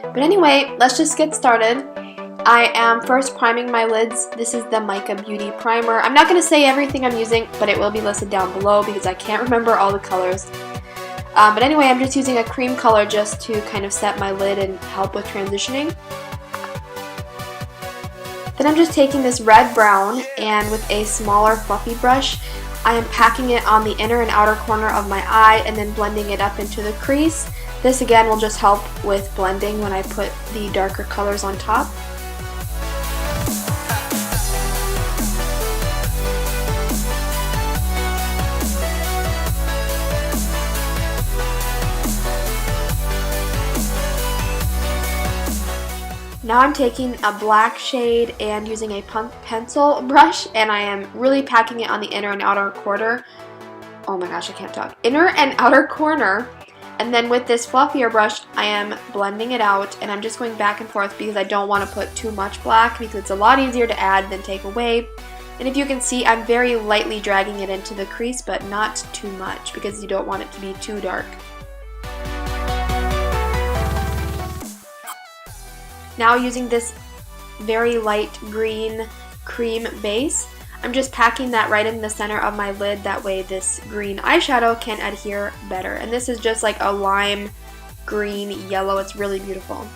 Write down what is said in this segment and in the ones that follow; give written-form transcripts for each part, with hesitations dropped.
But anyway, let's just get started. I am first priming my lids. This is the Mica Beauty Primer. I'm not going to say everything I'm using, but it will be listed down below because I can't remember all the colors. But anyway, I'm just using a cream color just to kind of set my lid and help with transitioning. Then I'm just taking this red brown and with a smaller fluffy brush, I am packing it on the inner and outer corner of my eye and then blending it up into the crease. This again will just help with blending when I put the darker colors on top. Now I'm taking a black shade and using a pencil brush, and I am really packing it on the inner and outer corner. Oh my gosh, I can't talk. Inner and outer corner. And then with this fluffier brush, I am blending it out, and I'm just going back and forth because I don't want to put too much black because it's a lot easier to add than take away. And if you can see, I'm very lightly dragging it into the crease, but not too much because you don't want it to be too dark. Now using this very light green cream base, I'm just packing that right in the center of my lid, that way this green eyeshadow can adhere better. And this is just like a lime green yellow, it's really beautiful.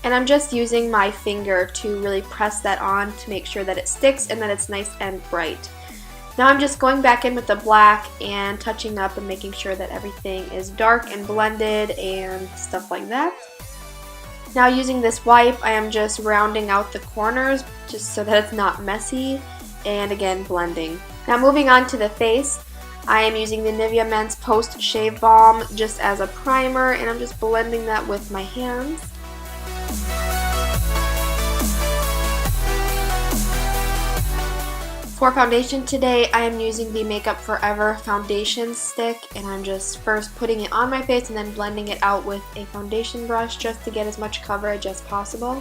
And I'm just using my finger to really press that on to make sure that it sticks and that it's nice and bright. Now I'm just going back in with the black and touching up and making sure that everything is dark and blended and stuff like that. Now using this wipe, I am just rounding out the corners just so that it's not messy, and again blending. Now moving on to the face, I am using the Nivea Men's Post Shave Balm just as a primer, and I'm just blending that with my hands. For foundation today, I am using the Makeup Forever foundation stick, and I'm just first putting it on my face and then blending it out with a foundation brush just to get as much coverage as possible.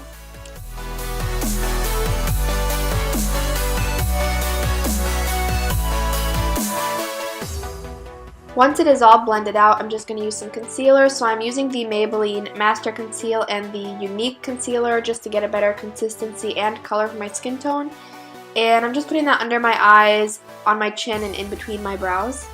Once it is all blended out, I'm just going to use some concealer. So I'm using the Maybelline Master Conceal and the Unique Concealer just to get a better consistency and color for my skin tone. And I'm just putting that under my eyes, on my chin, and in between my brows.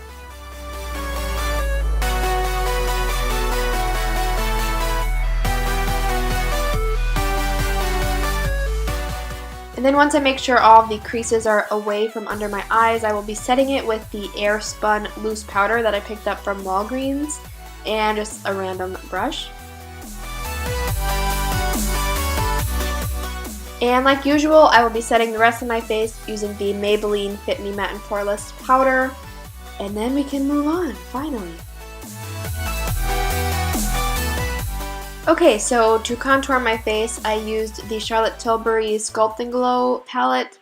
And then once I make sure all of the creases are away from under my eyes, I will be setting it with the Air Spun Loose Powder that I picked up from Walgreens and just a random brush. And like usual, I will be setting the rest of my face using the Maybelline Fit Me Matte and Poreless powder. And then we can move on, finally. Okay, so to contour my face, I used the Charlotte Tilbury Sculpt and Glow palette.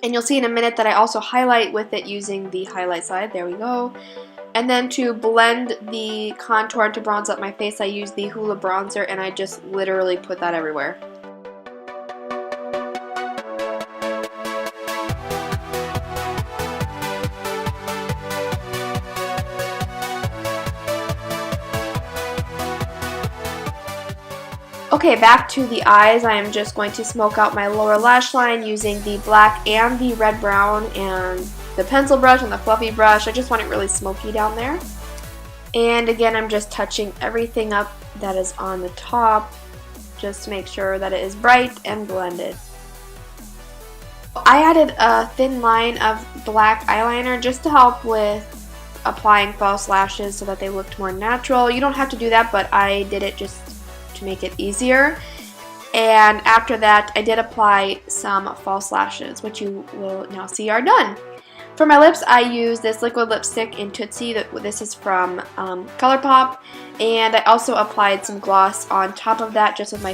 And you'll see in a minute that I also highlight with it using the highlight side. There we go. And then to blend the contour to bronze up my face, I used the Hoola bronzer, and I just literally put that everywhere. Okay, back to the eyes. I am just going to smoke out my lower lash line using the black and the red brown and the pencil brush and the fluffy brush. I just want it really smoky down there. And again, I'm just touching everything up that is on the top just to make sure that it is bright and blended. I added a thin line of black eyeliner just to help with applying false lashes so that they looked more natural. You don't have to do that, but I did it just to make it easier. And after that, I did apply some false lashes, which you will now see are done. For my lips, I used this liquid lipstick in Tootsie. This is from ColourPop, and I also applied some gloss on top of that just with my